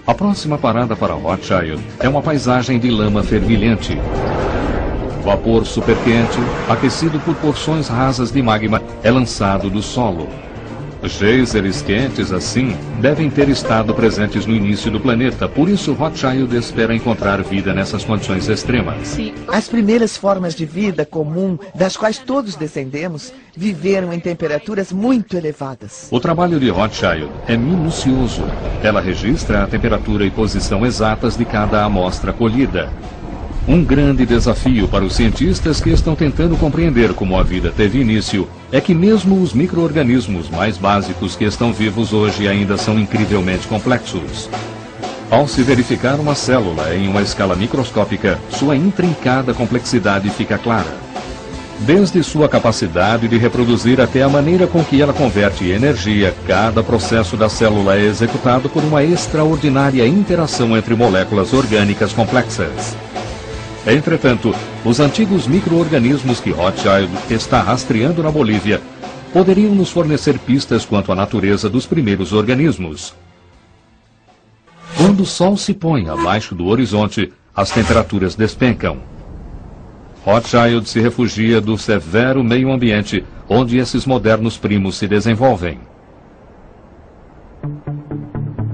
A próxima parada para Rothschild é uma paisagem de lama fervilhante. Vapor superquente, aquecido por porções rasas de magma, é lançado do solo. Geysers quentes assim devem ter estado presentes no início do planeta, por isso Rothschild espera encontrar vida nessas condições extremas. As primeiras formas de vida comum, das quais todos descendemos, viveram em temperaturas muito elevadas. O trabalho de Rothschild é minucioso. Ela registra a temperatura e posição exatas de cada amostra colhida. Um grande desafio para os cientistas que estão tentando compreender como a vida teve início é que mesmo os micro-organismos mais básicos que estão vivos hoje ainda são incrivelmente complexos. Ao se verificar uma célula em uma escala microscópica, sua intrincada complexidade fica clara. Desde sua capacidade de reproduzir até a maneira com que ela converte energia, cada processo da célula é executado por uma extraordinária interação entre moléculas orgânicas complexas. Entretanto, os antigos micro-organismos que Rothschild está rastreando na Bolívia poderiam nos fornecer pistas quanto à natureza dos primeiros organismos. Quando o Sol se põe abaixo do horizonte, as temperaturas despencam. Rothschild se refugia do severo meio ambiente onde esses modernos primos se desenvolvem.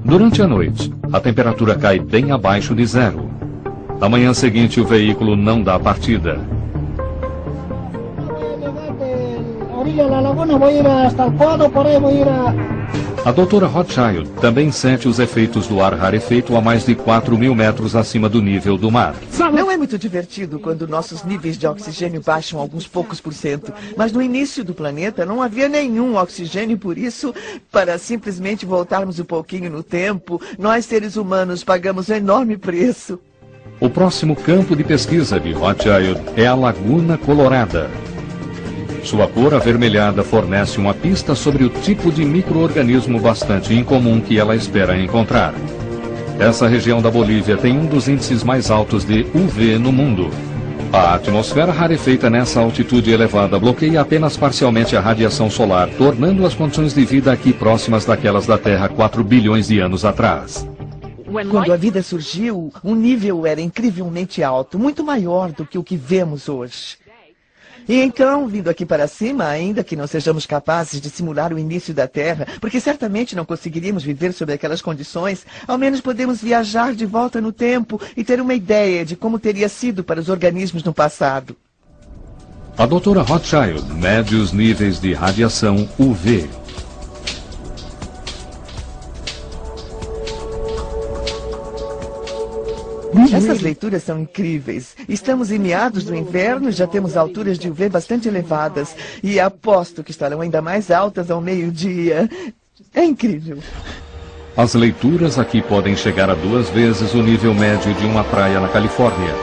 Durante a noite, a temperatura cai bem abaixo de zero. Na manhã seguinte, o veículo não dá partida. A doutora Rothschild também sente os efeitos do ar rarefeito a mais de 4.000 metros acima do nível do mar. Não é muito divertido quando nossos níveis de oxigênio baixam alguns poucos %, mas no início do planeta não havia nenhum oxigênio, por isso, para simplesmente voltarmos um pouquinho no tempo, nós seres humanos pagamos um enorme preço. O próximo campo de pesquisa de Rothschild é a Laguna Colorada. Sua cor avermelhada fornece uma pista sobre o tipo de micro-organismo bastante incomum que ela espera encontrar. Essa região da Bolívia tem um dos índices mais altos de UV no mundo. A atmosfera rarefeita nessa altitude elevada bloqueia apenas parcialmente a radiação solar, tornando as condições de vida aqui próximas daquelas da Terra 4 bilhões de anos atrás. Quando a vida surgiu, o nível era incrivelmente alto, muito maior do que o que vemos hoje. E então, vindo aqui para cima, ainda que não sejamos capazes de simular o início da Terra, porque certamente não conseguiríamos viver sob aquelas condições, ao menos podemos viajar de volta no tempo e ter uma ideia de como teria sido para os organismos no passado. A doutora Rothschild mede os níveis de radiação UV. Essas leituras são incríveis. Estamos em meados do inverno e já temos alturas de UV bastante elevadas. E aposto que estarão ainda mais altas ao meio-dia. É incrível. As leituras aqui podem chegar a 2 vezes o nível médio de uma praia na Califórnia.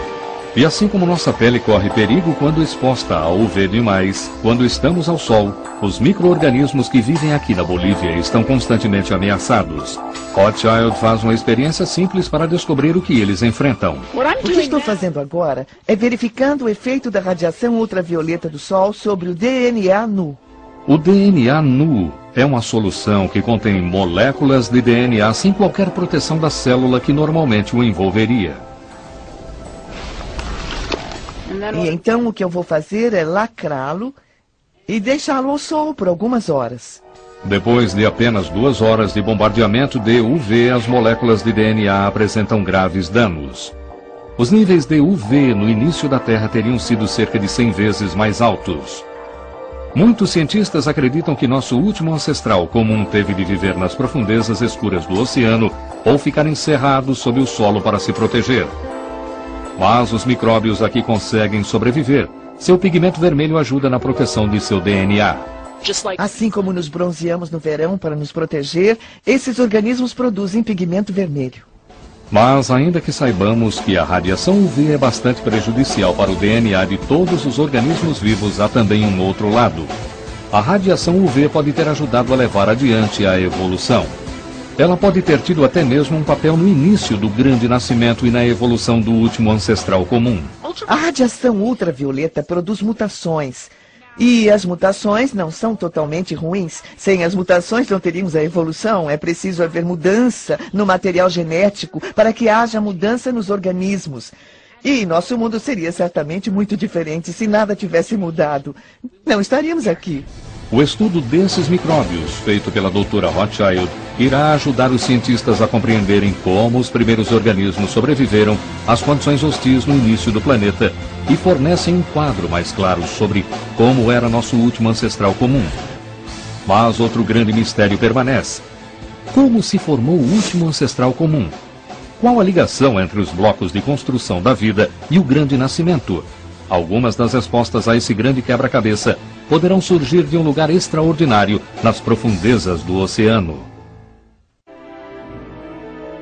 E assim como nossa pele corre perigo quando exposta ao UV demais, quando estamos ao sol, os micro-organismos que vivem aqui na Bolívia estão constantemente ameaçados. Rothschild faz uma experiência simples para descobrir o que eles enfrentam. O que estou fazendo agora é verificando o efeito da radiação ultravioleta do Sol sobre o DNA nu. O DNA nu é uma solução que contém moléculas de DNA sem qualquer proteção da célula que normalmente o envolveria. E então o que eu vou fazer é lacrá-lo e deixá-lo ao sol por algumas horas. Depois de apenas 2 horas de bombardeamento de UV, as moléculas de DNA apresentam graves danos. Os níveis de UV no início da Terra teriam sido cerca de 100 vezes mais altos. Muitos cientistas acreditam que nosso último ancestral comum teve de viver nas profundezas escuras do oceano ou ficar encerrado sob o solo para se proteger. Mas os micróbios aqui conseguem sobreviver. Seu pigmento vermelho ajuda na proteção de seu DNA. Assim como nos bronzeamos no verão para nos proteger, esses organismos produzem pigmento vermelho. Mas ainda que saibamos que a radiação UV é bastante prejudicial para o DNA de todos os organismos vivos, há também um outro lado. A radiação UV pode ter ajudado a levar adiante a evolução. Ela pode ter tido até mesmo um papel no início do grande nascimento e na evolução do último ancestral comum. A radiação ultravioleta produz mutações. E as mutações não são totalmente ruins. Sem as mutações não teríamos a evolução. É preciso haver mudança no material genético para que haja mudança nos organismos. E nosso mundo seria certamente muito diferente se nada tivesse mudado. Não estaríamos aqui. O estudo desses micróbios, feito pela doutora Rothschild, irá ajudar os cientistas a compreenderem como os primeiros organismos sobreviveram às condições hostis no início do planeta e fornecem um quadro mais claro sobre como era nosso último ancestral comum. Mas outro grande mistério permanece. Como se formou o último ancestral comum? Qual a ligação entre os blocos de construção da vida e o grande nascimento? Algumas das respostas a esse grande quebra-cabeça poderão surgir de um lugar extraordinário nas profundezas do oceano.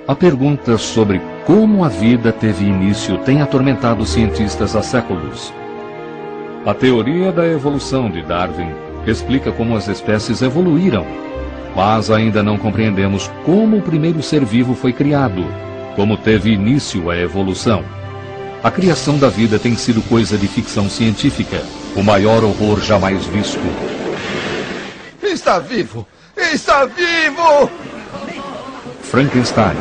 A pergunta sobre como a vida teve início tem atormentado os cientistas há séculos. A teoria da evolução de Darwin explica como as espécies evoluíram, mas ainda não compreendemos como o primeiro ser vivo foi criado, como teve início a evolução. A criação da vida tem sido coisa de ficção científica, o maior horror jamais visto. Está vivo! Está vivo! Frankenstein.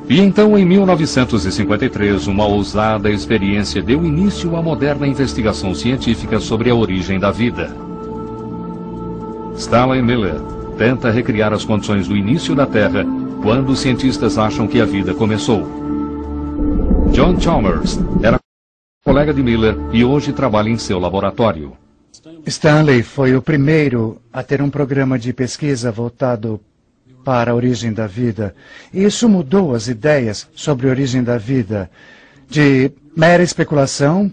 E então, em 1953, uma ousada experiência deu início à moderna investigação científica sobre a origem da vida. Stanley Miller tenta recriar as condições do início da Terra quando os cientistas acham que a vida começou. John Chalmers era colega de Miller e hoje trabalha em seu laboratório. Stanley foi o primeiro a ter um programa de pesquisa voltado para a origem da vida. Isso mudou as ideias sobre a origem da vida, de mera especulação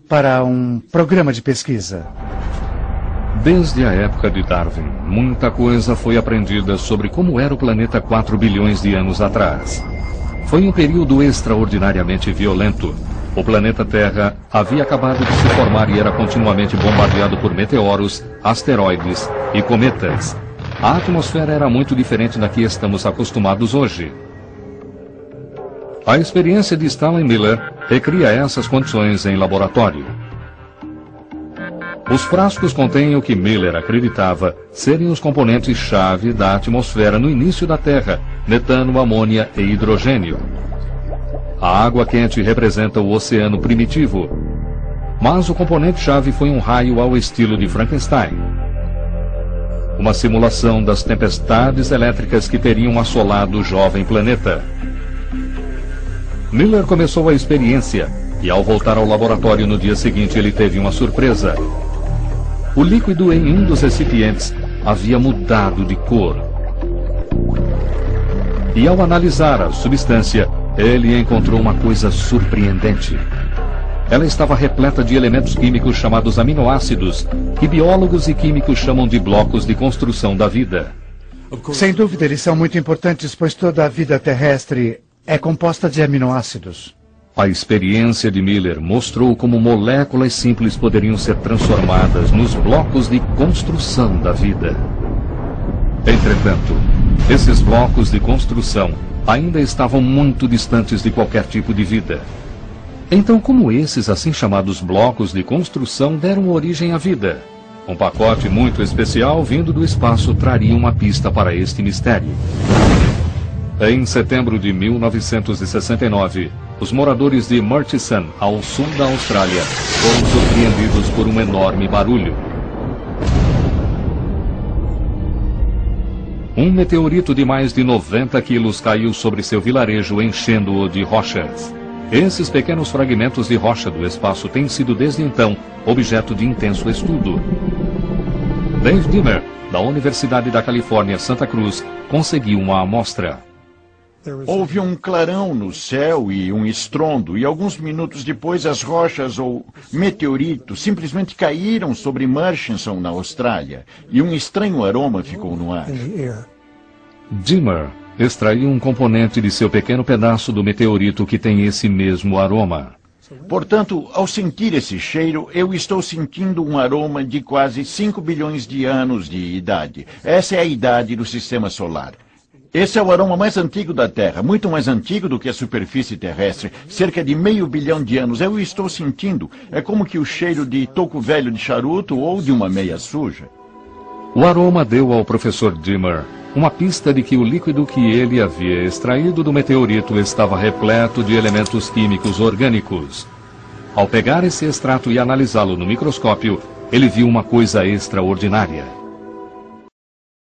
para um programa de pesquisa. Desde a época de Darwin, muita coisa foi aprendida sobre como era o planeta 4 bilhões de anos atrás. Foi um período extraordinariamente violento. O planeta Terra havia acabado de se formar e era continuamente bombardeado por meteoros, asteroides e cometas. A atmosfera era muito diferente da que estamos acostumados hoje. A experiência de Stanley Miller recria essas condições em laboratório. Os frascos contêm o que Miller acreditava serem os componentes-chave da atmosfera no início da Terra: metano, amônia e hidrogênio. A água quente representa o oceano primitivo, mas o componente-chave foi um raio ao estilo de Frankenstein. Uma simulação das tempestades elétricas que teriam assolado o jovem planeta. Miller começou a experiência e, ao voltar ao laboratório no dia seguinte, ele teve uma surpresa. O líquido em um dos recipientes havia mudado de cor. E ao analisar a substância, ele encontrou uma coisa surpreendente. Ela estava repleta de elementos químicos chamados aminoácidos, que biólogos e químicos chamam de blocos de construção da vida. Sem dúvida, eles são muito importantes, pois toda a vida terrestre é composta de aminoácidos. A experiência de Miller mostrou como moléculas simples poderiam ser transformadas nos blocos de construção da vida. Entretanto, esses blocos de construção ainda estavam muito distantes de qualquer tipo de vida. Então, como esses assim chamados blocos de construção deram origem à vida? Um pacote muito especial vindo do espaço traria uma pista para este mistério. Em setembro de 1969, os moradores de Murchison, ao sul da Austrália, foram surpreendidos por um enorme barulho. Um meteorito de mais de 90 quilos caiu sobre seu vilarejo, enchendo-o de rochas. Esses pequenos fragmentos de rocha do espaço têm sido desde então objeto de intenso estudo. Dave Dimmer, da Universidade da Califórnia, Santa Cruz, conseguiu uma amostra. Houve um clarão no céu e um estrondo, e alguns minutos depois as rochas ou meteoritos simplesmente caíram sobre Murchison, na Austrália, e um estranho aroma ficou no ar. Dimmer extraiu um componente de seu pequeno pedaço do meteorito que tem esse mesmo aroma. Portanto, ao sentir esse cheiro, eu estou sentindo um aroma de quase 5 bilhões de anos de idade. Essa é a idade do Sistema Solar. Esse é o aroma mais antigo da Terra, muito mais antigo do que a superfície terrestre, cerca de 500 milhões de anos. Eu o estou sentindo. É como que o cheiro de toco velho de charuto ou de uma meia suja. O aroma deu ao professor Dimmer uma pista de que o líquido que ele havia extraído do meteorito estava repleto de elementos químicos orgânicos. Ao pegar esse extrato e analisá-lo no microscópio, ele viu uma coisa extraordinária.